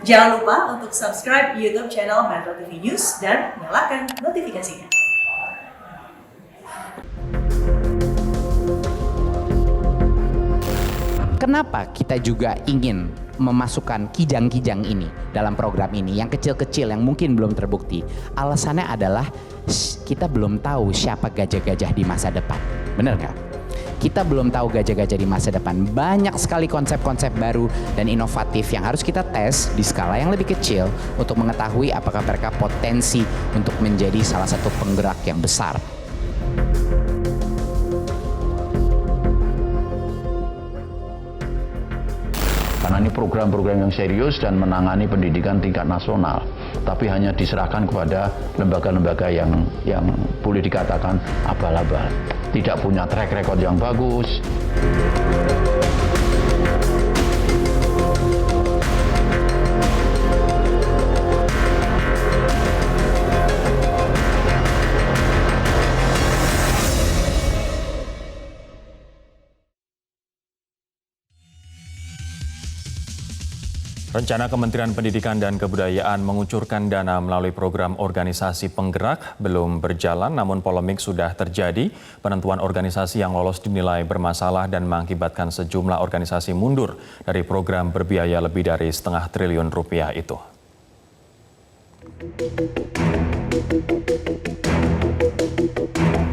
Jangan lupa untuk subscribe YouTube channel Metro TV News dan nyalakan notifikasinya. Kenapa kita juga ingin memasukkan kijang-kijang ini dalam program ini, yang kecil-kecil yang mungkin belum terbukti? Alasannya adalah kita belum tahu siapa gajah-gajah di masa depan. Bener nggak? Kita belum tahu gajah-gajah di masa depan. Banyak sekali konsep-konsep baru dan inovatif yang harus kita tes di skala yang lebih kecil untuk mengetahui apakah mereka potensi untuk menjadi salah satu penggerak yang besar. Karena ini program-program yang serius dan menangani pendidikan tingkat nasional, tapi hanya diserahkan kepada lembaga-lembaga yang boleh dikatakan abal-abal, tidak punya track record yang bagus. Rencana Kementerian Pendidikan dan Kebudayaan mengucurkan dana melalui program organisasi penggerak belum berjalan, namun polemik sudah terjadi. Penentuan organisasi yang lolos dinilai bermasalah dan mengakibatkan sejumlah organisasi mundur dari program berbiaya lebih dari setengah triliun rupiah itu.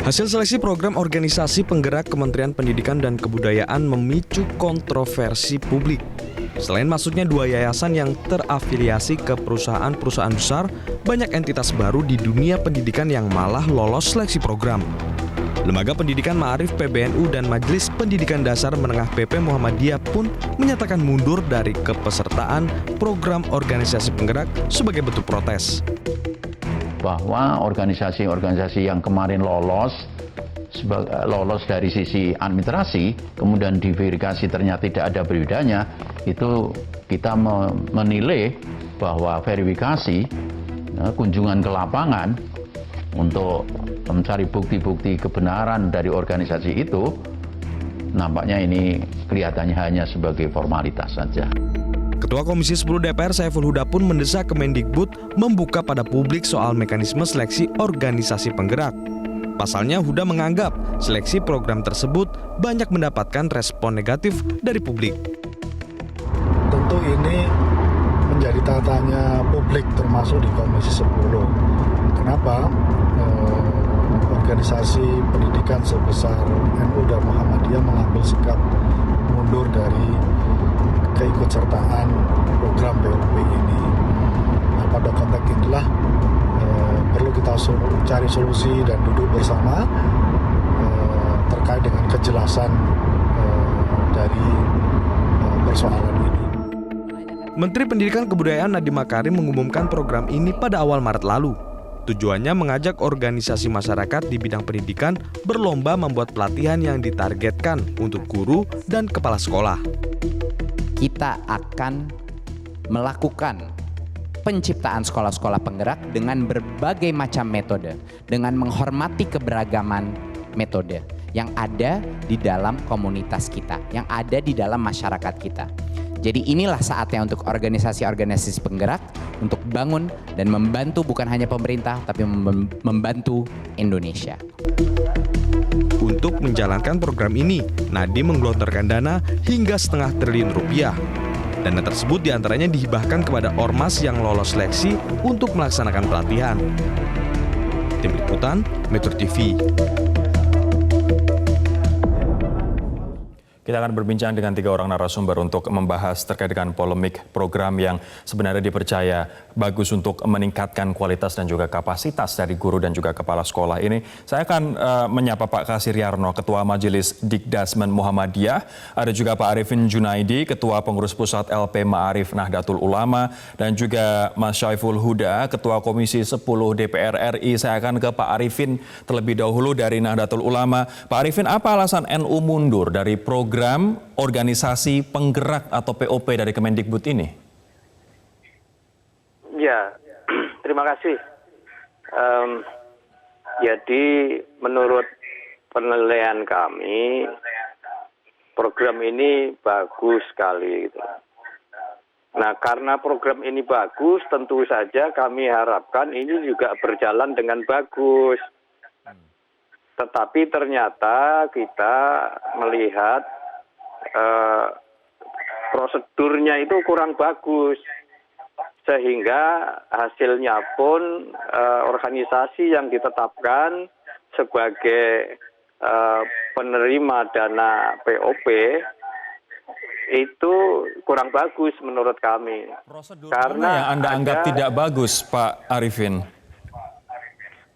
Hasil seleksi program organisasi penggerak Kementerian Pendidikan dan Kebudayaan memicu kontroversi publik. Selain masuknya dua yayasan yang terafiliasi ke perusahaan-perusahaan besar, banyak entitas baru di dunia pendidikan yang malah lolos seleksi program. Lembaga Pendidikan Ma'arif PBNU dan Majelis Pendidikan Dasar Menengah PP Muhammadiyah pun menyatakan mundur dari kepesertaan program organisasi penggerak sebagai bentuk protes. Bahwa organisasi-organisasi yang kemarin lolos dari sisi administrasi, kemudian diverifikasi ternyata tidak ada perbedaannya, itu kita menilai bahwa verifikasi kunjungan ke lapangan untuk mencari bukti-bukti kebenaran dari organisasi itu, nampaknya ini kelihatannya hanya sebagai formalitas saja. Ketua Komisi 10 DPR Saiful Huda pun mendesak Kemendikbud membuka pada publik soal mekanisme seleksi organisasi penggerak. Pasalnya, Huda menganggap seleksi program tersebut banyak mendapatkan respon negatif dari publik. Tentu ini menjadi tanda tanya publik termasuk di Komisi 10. Kenapa organisasi pendidikan sebesar NU dan Muhammadiyah mengambil sikap mundur dari keikutsertaan program BLP ini. Nah, pada konteks inilah perlu kita cari solusi dan duduk bersama terkait dengan kejelasan dari persoalan ini. Menteri Pendidikan Kebudayaan Nadiem Makarim mengumumkan program ini pada awal Maret lalu. Tujuannya mengajak organisasi masyarakat di bidang pendidikan berlomba membuat pelatihan yang ditargetkan untuk guru dan kepala sekolah. Kita akan melakukan penciptaan sekolah-sekolah penggerak dengan berbagai macam metode, dengan menghormati keberagaman metode yang ada di dalam komunitas kita, yang ada di dalam masyarakat kita. Jadi inilah saatnya untuk organisasi-organisasi penggerak untuk bangun dan membantu bukan hanya pemerintah, tapi membantu Indonesia. Untuk menjalankan program ini, Nadiem menggelontorkan dana hingga setengah triliun rupiah. Dana tersebut diantaranya dihibahkan kepada ormas yang lolos seleksi untuk melaksanakan pelatihan. Tim Liputan, Metro TV. Kita akan berbincang dengan 3 orang narasumber untuk membahas terkait dengan polemik program yang sebenarnya dipercaya bagus untuk meningkatkan kualitas dan juga kapasitas dari guru dan juga kepala sekolah ini. Saya akan menyapa Pak Kasiryarno, Ketua Majelis Dikdasmen Muhammadiyah. Ada juga Pak Arifin Junaidi, Ketua Pengurus Pusat LP Ma'arif Nahdlatul Ulama. Dan juga Mas Saiful Huda, Ketua Komisi 10 DPR RI. Saya akan ke Pak Arifin terlebih dahulu dari Nahdlatul Ulama. Pak Arifin, apa alasan NU mundur dari program organisasi penggerak atau POP dari Kemendikbud ini? Ya, terima kasih. Jadi menurut penilaian kami, program ini bagus sekali. Gitu. Nah, karena program ini bagus, tentu saja kami harapkan ini juga berjalan dengan bagus. Tetapi ternyata kita melihat prosedurnya itu kurang bagus. Sehingga hasilnya pun organisasi yang ditetapkan sebagai penerima dana POP itu kurang bagus menurut kami. Prosedur Karena mana yang Anda anggap tidak bagus, Pak Arifin?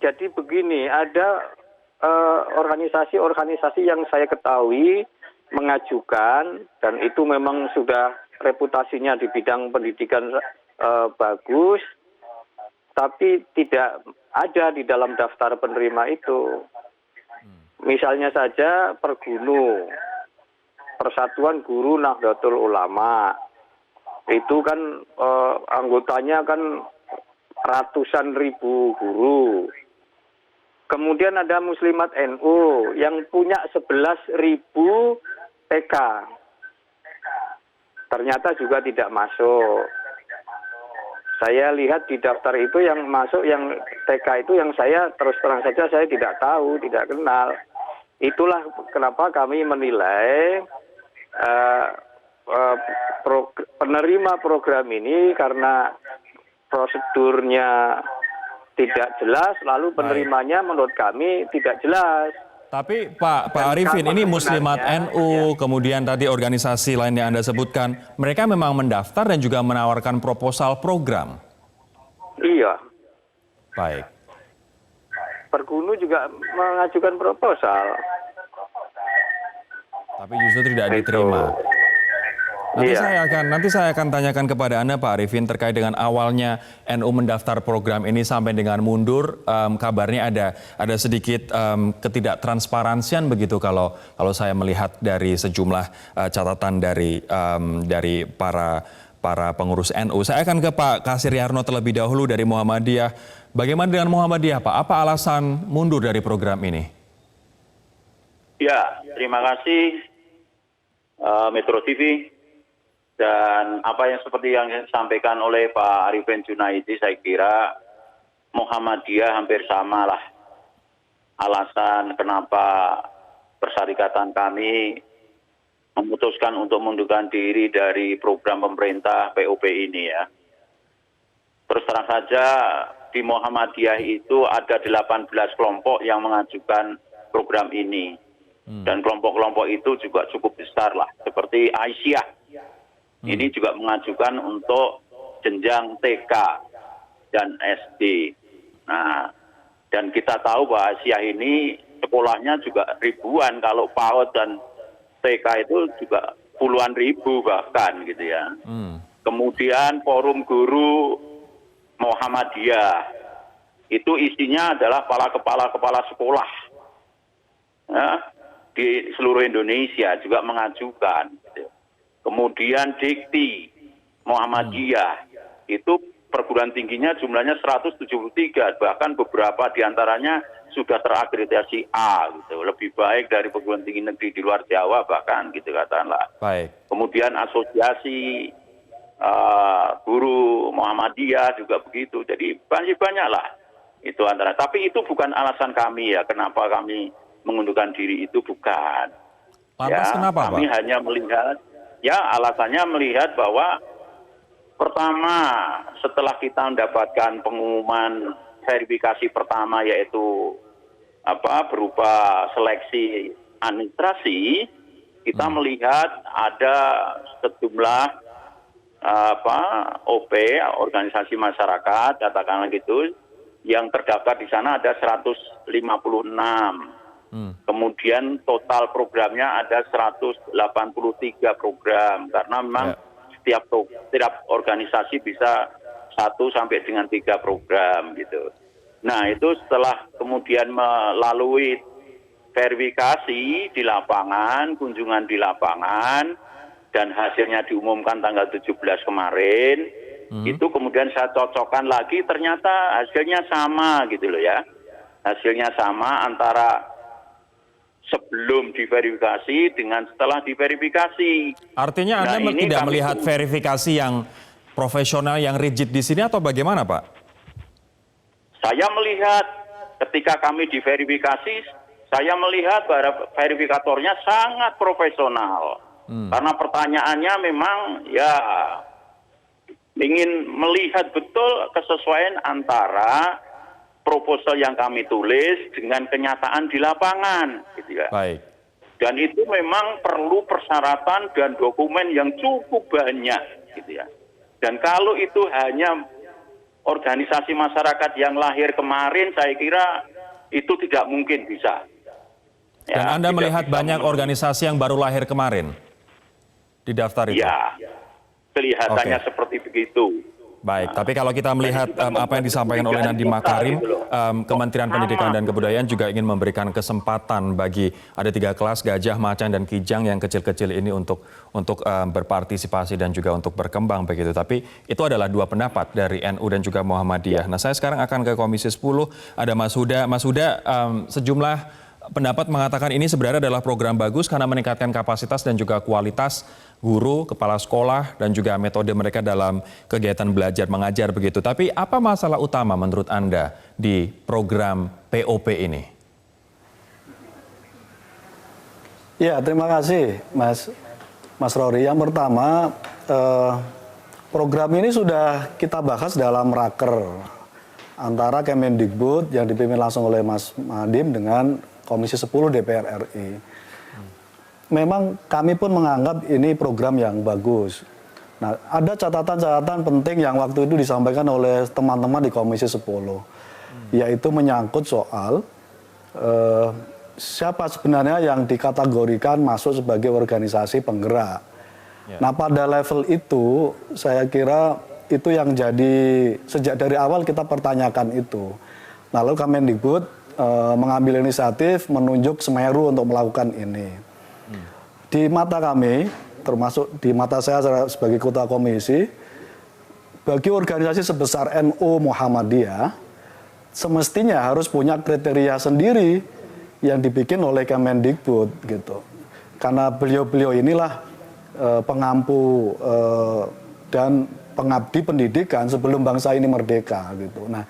Jadi begini, ada organisasi-organisasi yang saya ketahui mengajukan, dan itu memang sudah reputasinya di bidang pendidikan bagus, tapi tidak ada di dalam daftar penerima itu. Misalnya saja Pergunu, Persatuan Guru Nahdlatul Ulama, itu kan anggotanya kan ratusan ribu guru. Kemudian ada Muslimat NU yang punya 11.000 TK. Ternyata juga tidak masuk. Saya lihat di daftar itu yang masuk, yang TK itu yang saya terus terang saja saya tidak tahu, tidak kenal. Itulah kenapa kami menilai penerima program ini karena prosedurnya tidak jelas, lalu penerimanya menurut kami tidak jelas. Tapi Pak Arifin, ini Muslimat NU, kemudian tadi organisasi lain yang Anda sebutkan, mereka memang mendaftar dan juga menawarkan proposal program. Iya. Baik. Pergunu juga mengajukan proposal. Tapi justru tidak diterima. Nanti saya akan tanyakan kepada Anda, Pak Arifin, terkait dengan awalnya NU mendaftar program ini sampai dengan mundur. Kabarnya ada sedikit ketidaktransparansian begitu kalau saya melihat dari sejumlah catatan dari para pengurus NU. Saya akan ke Pak Kasriarno terlebih dahulu dari Muhammadiyah. Bagaimana dengan Muhammadiyah, Pak? Apa alasan mundur dari program ini? Ya, terima kasih Metro TV, dan apa yang seperti yang disampaikan oleh Pak Arifin Junaidi, saya kira Muhammadiyah hampir sama lah alasan kenapa persyarikatan kami memutuskan untuk mengundurkan diri dari program pemerintah POP ini ya. Terus terang saja di Muhammadiyah itu ada 18 kelompok yang mengajukan program ini. Dan kelompok-kelompok itu juga cukup besar lah, seperti Aisyah. Ini juga mengajukan untuk jenjang TK dan SD. Nah, dan kita tahu bahwa Aisyah ini sekolahnya juga ribuan, kalau PAUD dan TK itu juga puluhan ribu bahkan gitu ya. Kemudian Forum Guru Muhammadiyah, itu isinya adalah kepala sekolah. Ya, di seluruh Indonesia juga mengajukan. Kemudian Dikti Muhammadiyah, itu perguruan tingginya jumlahnya 173, bahkan beberapa diantaranya sudah terakreditasi A, gitu. Lebih baik dari perguruan tinggi negeri di luar Jawa bahkan, gitu katakanlah. Baik. Kemudian asosiasi guru Muhammadiyah juga begitu. Jadi banyak lah itu antara. Tapi itu bukan alasan kami ya, kenapa kami mengundurkan diri, itu bukan. Lantas kenapa, kami Pak? hanya melihat, ya alasannya melihat bahwa pertama setelah kita mendapatkan pengumuman verifikasi pertama yaitu berupa seleksi administrasi, kita melihat ada sejumlah OP, organisasi masyarakat, katakanlah gitu, yang terdaftar di sana ada 156. Kemudian total programnya ada 183 program, karena memang setiap organisasi bisa 1 sampai dengan 3 program gitu. Nah, itu setelah kemudian melalui verifikasi di lapangan, kunjungan di lapangan, dan hasilnya diumumkan tanggal 17 kemarin, itu kemudian saya cocokkan lagi, ternyata hasilnya sama gitu loh ya. Hasilnya sama antara sebelum diverifikasi dengan setelah diverifikasi. Artinya Anda Nah, ini tidak kami melihat verifikasi yang profesional, yang rigid di sini atau bagaimana, Pak? Saya melihat ketika kami diverifikasi, saya melihat bahwa verifikatornya sangat profesional. Karena pertanyaannya memang ya ingin melihat betul kesesuaian antara proposal yang kami tulis dengan kenyataan di lapangan, gitu ya. Baik. Dan itu memang perlu persyaratan dan dokumen yang cukup banyak, gitu ya. Dan kalau itu hanya organisasi masyarakat yang lahir kemarin, saya kira itu tidak mungkin bisa. Dan Anda tidak melihat bisa banyak organisasi yang baru lahir kemarin di daftar itu? Ya, kelihatannya Oke. seperti begitu. Baik, tapi kalau kita melihat apa yang disampaikan oleh Nadiem Makarim, Kementerian Pendidikan dan Kebudayaan juga ingin memberikan kesempatan bagi ada 3 kelas gajah, macan, dan kijang yang kecil-kecil ini untuk berpartisipasi dan juga untuk berkembang begitu. Tapi itu adalah 2 pendapat dari NU dan juga Muhammadiyah. Nah, saya sekarang akan ke Komisi 10, ada Mas Huda. Mas Huda, sejumlah pendapat mengatakan ini sebenarnya adalah program bagus karena meningkatkan kapasitas dan juga kualitas guru, kepala sekolah, dan juga metode mereka dalam kegiatan belajar mengajar begitu. Tapi apa masalah utama menurut Anda di program POP ini? Ya, terima kasih Mas Rory. Yang pertama, program ini sudah kita bahas dalam raker antara Kemendikbud yang dipimpin langsung oleh Mas Nadiem dengan Komisi 10 DPR RI. Memang kami pun menganggap ini program yang bagus. Nah, ada catatan-catatan penting yang waktu itu disampaikan oleh teman-teman di Komisi 10, yaitu menyangkut soal siapa sebenarnya yang dikategorikan masuk sebagai organisasi penggerak. Nah, pada level itu, saya kira itu yang jadi, sejak dari awal kita pertanyakan itu. Lalu Kemendikbud mengambil inisiatif menunjuk Semeru untuk melakukan ini. Di mata kami, termasuk di mata saya sebagai ketua komisi, bagi organisasi sebesar NU Muhammadiyah, semestinya harus punya kriteria sendiri yang dibikin oleh Kemendikbud, gitu. Karena beliau-beliau inilah pengampu dan pengabdi pendidikan sebelum bangsa ini merdeka, gitu. Nah,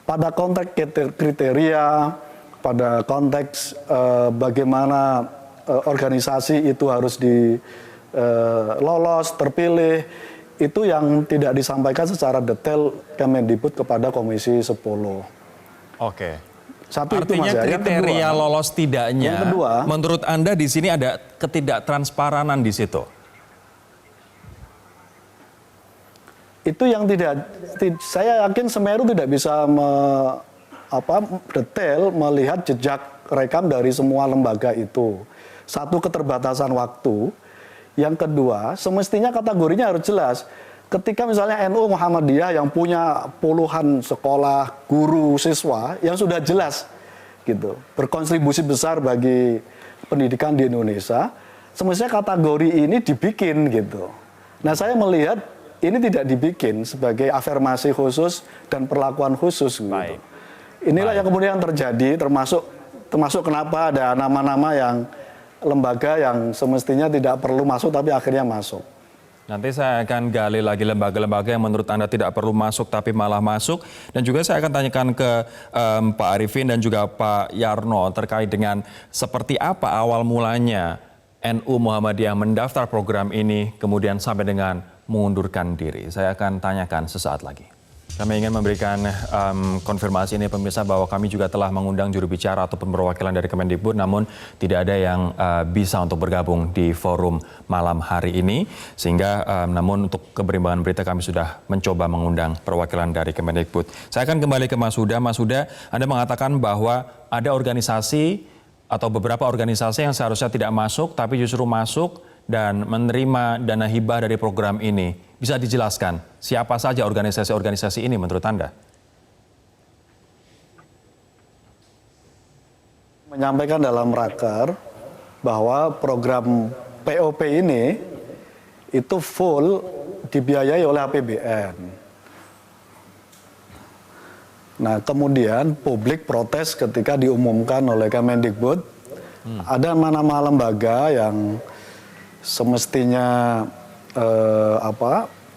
pada konteks kriteria, pada konteks bagaimana organisasi itu harus lolos, terpilih, itu yang tidak disampaikan secara detail Kemendikbud kepada Komisi 10. Oke. Satu artinya itu, Mas, ya. kriteria lolos tidaknya, yang kedua, menurut Anda di sini ada ketidaktransparan di situ? Itu yang saya yakin Semeru tidak bisa detail melihat jejak rekam dari semua lembaga itu. Satu, keterbatasan waktu. Yang kedua, semestinya kategorinya harus jelas. Ketika misalnya NU Muhammadiyah yang punya puluhan sekolah, guru, siswa yang sudah jelas gitu, berkontribusi besar bagi pendidikan di Indonesia, semestinya kategori ini dibikin gitu. Nah, saya melihat ini tidak dibikin sebagai afirmasi khusus dan perlakuan khusus gitu. Baik. Inilah yang kemudian terjadi, termasuk kenapa ada nama-nama yang lembaga yang semestinya tidak perlu masuk tapi akhirnya masuk. Nanti saya akan gali lagi lembaga-lembaga yang menurut Anda tidak perlu masuk tapi malah masuk. Dan juga saya akan tanyakan ke Pak Arifin dan juga Pak Yarno terkait dengan seperti apa awal mulanya NU Muhammadiyah mendaftar program ini kemudian sampai dengan mengundurkan diri. Saya akan tanyakan sesaat lagi. Kami ingin memberikan konfirmasi ini pemirsa bahwa kami juga telah mengundang juru bicara ataupun perwakilan dari Kemendikbud, namun tidak ada yang bisa untuk bergabung di forum malam hari ini. Sehingga namun untuk keberimbangan berita kami sudah mencoba mengundang perwakilan dari Kemendikbud. Saya akan kembali ke Mas Huda. Mas Huda, Anda mengatakan bahwa ada organisasi atau beberapa organisasi yang seharusnya tidak masuk tapi justru masuk dan menerima dana hibah dari program ini. Bisa dijelaskan siapa saja organisasi-organisasi ini menurut Anda? Menyampaikan dalam raker bahwa program POP ini itu full dibiayai oleh APBN. Nah, kemudian publik protes ketika diumumkan oleh Kemendikbud Ada nama-nama lembaga yang semestinya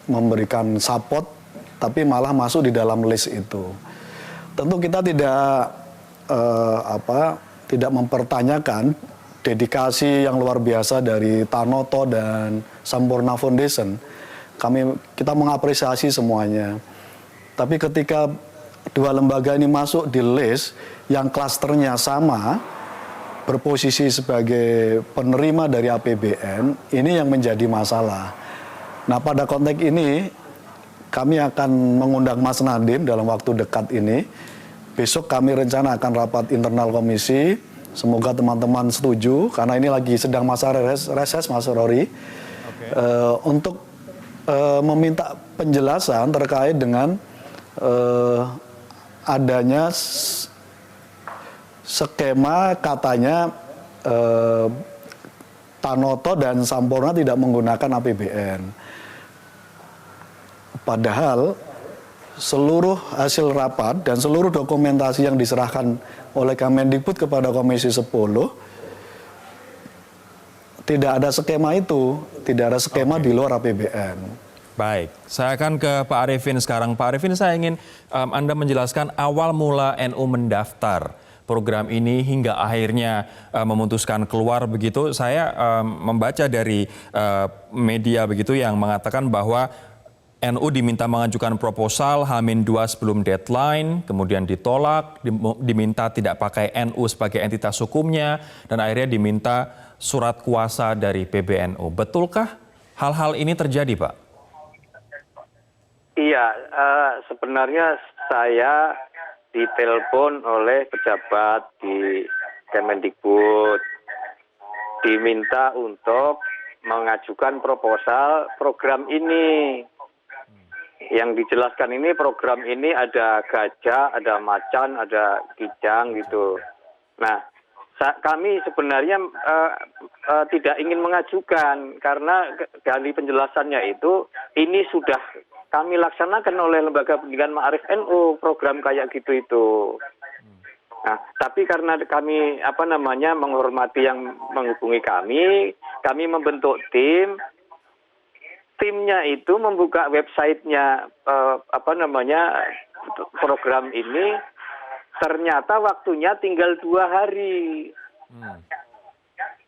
memberikan support, tapi malah masuk di dalam list itu. Tentu kita tidak mempertanyakan dedikasi yang luar biasa dari Tanoto dan Sampurna Foundation. Kita mengapresiasi semuanya. Tapi ketika dua lembaga ini masuk di list yang klasternya sama, berposisi sebagai penerima dari APBN, ini yang menjadi masalah. Nah, pada konteks ini kami akan mengundang Mas Nadiem dalam waktu dekat ini. Besok kami rencana akan rapat internal komisi. Semoga teman-teman setuju, karena ini lagi sedang masa reses Mas Rory. Untuk meminta penjelasan terkait dengan adanya skema katanya Tanoto dan Sampurna tidak menggunakan APBN. Padahal seluruh hasil rapat dan seluruh dokumentasi yang diserahkan oleh Kemendikbud kepada Komisi 10 tidak ada skema itu, tidak ada skema di luar APBN. Baik, saya akan ke Pak Arifin sekarang. Pak Arifin, saya ingin Anda menjelaskan awal mula NU mendaftar program ini hingga akhirnya memutuskan keluar begitu. Saya membaca dari media begitu yang mengatakan bahwa NU diminta mengajukan proposal H-2 sebelum deadline, kemudian ditolak, diminta tidak pakai NU sebagai entitas hukumnya, dan akhirnya diminta surat kuasa dari PBNU. Betulkah hal-hal ini terjadi, Pak? Iya, sebenarnya saya ditelepon oleh pejabat di Kemendikbud, diminta untuk mengajukan proposal program ini. Yang dijelaskan ini program ini ada gajah, ada macan, ada kijang gitu. Nah, kami sebenarnya tidak ingin mengajukan karena dari penjelasannya itu ini sudah kami laksanakan oleh Lembaga Pendidikan Ma'arif NU program kayak gitu itu. Nah, tapi karena kami menghormati yang menghubungi kami membentuk tim. Timnya itu membuka websitenya program ini, ternyata waktunya tinggal 2 hari.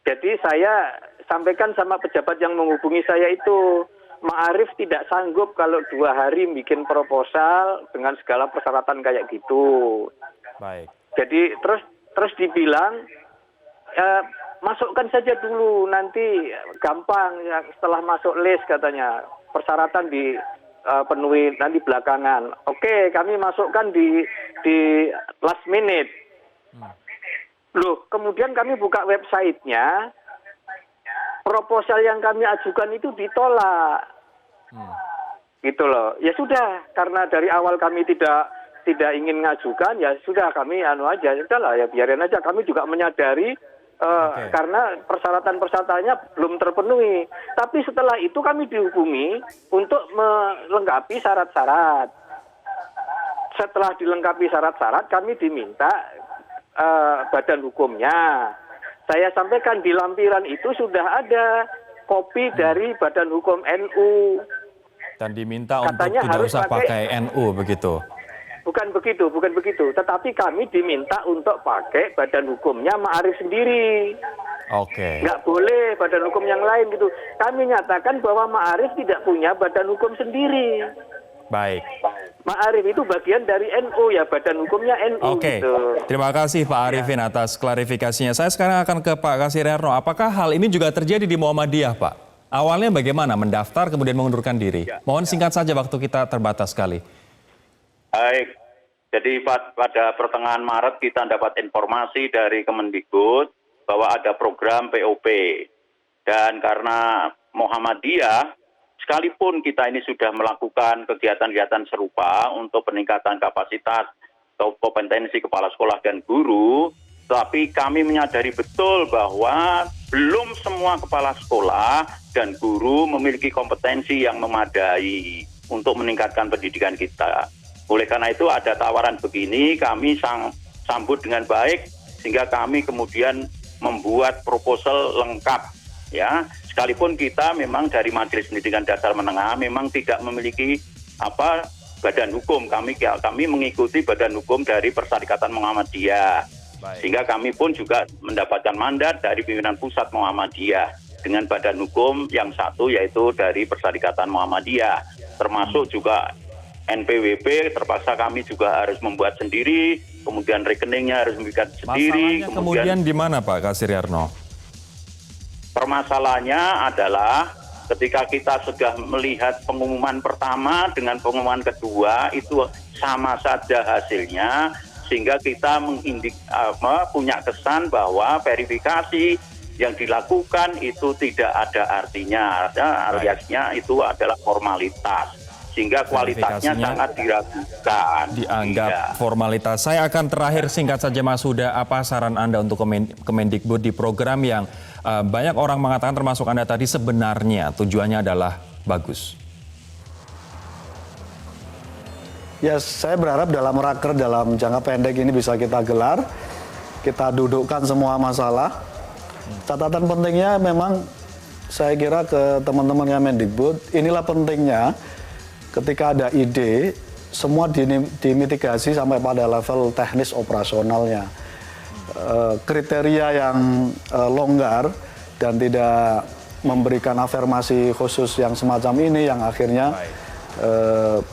Jadi saya sampaikan sama pejabat yang menghubungi saya itu, Ma'arif tidak sanggup kalau 2 hari bikin proposal dengan segala persyaratan kayak gitu. Baik. Jadi terus dibilang, masukkan saja dulu, nanti gampang ya, setelah masuk list katanya, persyaratan dipenuhi nanti belakangan. Oke, kami masukkan di last minute. Loh, kemudian kami buka websitenya, proposal yang kami ajukan itu ditolak. Gitu loh. Ya sudah, karena dari awal kami tidak ingin ngajukan, ya sudah kami aja, sudahlah ya biarin aja. Kami juga menyadari karena persyaratan-persyaratannya belum terpenuhi. Tapi setelah itu kami dihubungi untuk melengkapi syarat-syarat. Setelah dilengkapi syarat-syarat, kami diminta badan hukumnya. Saya sampaikan di lampiran itu sudah ada kopi dari badan hukum NU. Dan diminta katanya untuk tidak harus usah pakai NU begitu. Bukan begitu. Tetapi kami diminta untuk pakai badan hukumnya Ma'arif sendiri. Oke. Nggak boleh badan hukum yang lain gitu. Kami nyatakan bahwa Ma'arif tidak punya badan hukum sendiri. Baik. Ma'arif itu bagian dari NU, ya badan hukumnya NU. Oke. Gitu. Terima kasih Pak Arifin atas klarifikasinya. Saya sekarang akan ke Pak Kasirerno. Apakah hal ini juga terjadi di Muhammadiyah, Pak? Awalnya bagaimana? Mendaftar kemudian mengundurkan diri. Mohon singkat saja, waktu kita terbatas sekali. Baik, jadi pada pertengahan Maret kita dapat informasi dari Kemendikbud bahwa ada program POP. Dan karena Muhammadiyah, sekalipun kita ini sudah melakukan kegiatan-kegiatan serupa untuk peningkatan kapasitas atau kompetensi kepala sekolah dan guru, tapi kami menyadari betul bahwa belum semua kepala sekolah dan guru memiliki kompetensi yang memadai untuk meningkatkan pendidikan kita. Oleh karena itu ada tawaran begini, kami sambut dengan baik, sehingga kami kemudian membuat proposal lengkap, ya. Sekalipun kita memang dari Majelis Pendidikan Dasar Menengah memang tidak memiliki badan hukum, kami mengikuti badan hukum dari Persyarikatan Muhammadiyah. Sehingga kami pun juga mendapatkan mandat dari pimpinan pusat Muhammadiyah dengan badan hukum yang satu yaitu dari Persyarikatan Muhammadiyah, termasuk juga NPWP terpaksa kami juga harus membuat sendiri, kemudian rekeningnya harus membuat sendiri. Masalahnya kemudian di mana Pak Kasiriarno? Permasalahannya adalah ketika kita sudah melihat pengumuman pertama dengan pengumuman kedua itu sama saja hasilnya, sehingga kita punya kesan bahwa verifikasi yang dilakukan itu tidak ada artinya, aliasnya itu adalah formalitas. Sehingga kualitasnya sangat diragukan. Dianggap formalitas. Saya akan terakhir singkat saja Mas Huda, apa saran Anda untuk Kemendikbud di program yang banyak orang mengatakan termasuk Anda tadi sebenarnya tujuannya adalah bagus? Ya, saya berharap dalam raker dalam jangka pendek ini bisa kita gelar, kita dudukkan semua masalah. Catatan pentingnya memang saya kira ke teman-teman Kemendikbud, inilah pentingnya ketika ada ide, semua dimitigasi sampai pada level teknis operasionalnya. Kriteria yang longgar dan tidak memberikan afirmasi khusus yang semacam ini yang akhirnya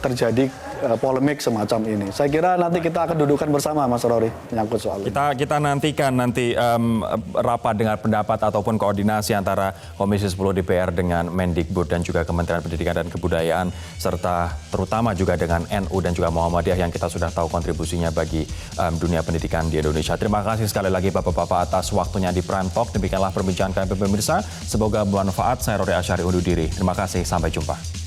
terjadi polemik semacam ini. Saya kira nanti kita akan dudukkan bersama Mas Rory menyangkut soal ini. Kita nantikan rapat dengan pendapat ataupun koordinasi antara Komisi 10 DPR dengan Mendikbud dan juga Kementerian Pendidikan dan Kebudayaan serta terutama juga dengan NU dan juga Muhammadiyah yang kita sudah tahu kontribusinya bagi dunia pendidikan di Indonesia. Terima kasih sekali lagi Bapak-Bapak atas waktunya di Prime Talk. Demikianlah perbincangan kami pemirsa. Semoga bermanfaat. Saya Rory Asyari undur diri. Terima kasih. Sampai jumpa.